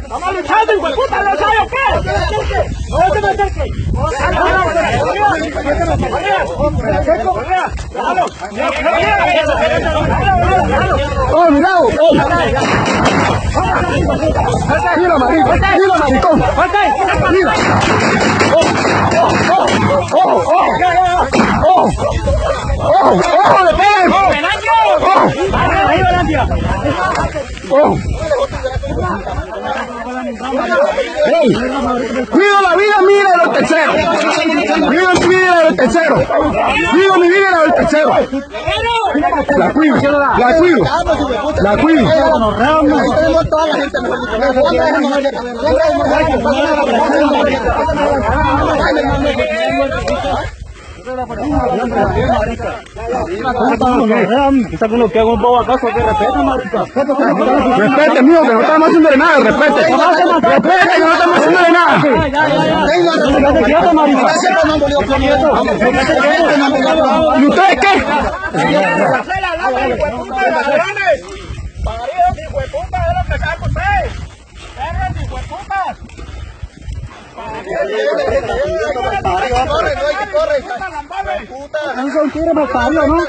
Estamos luchando, hijo de puta, ¿no sabe o qué? No se me acerque. ¡Oh, mirado! ¡Mira, maricón! ¡Mira, maricón! ¡Mira! ¡Oh, le peguen! ¡Ey! ¡Cuido la vida mía de los terceros! ¡Cuido mi vida de los terceros! ¡Cuido mi vida de los terceros! ¡La cuido! ¡La cuido! ¡La cuido! Quizá uno que haga un bobo acaso que respeta, marica. Respete, mío, que no estamos haciendo de nada, respete. Respete, que no estamos haciendo de nada. ¿Y ustedes qué? No son tiros más parios, ¿no?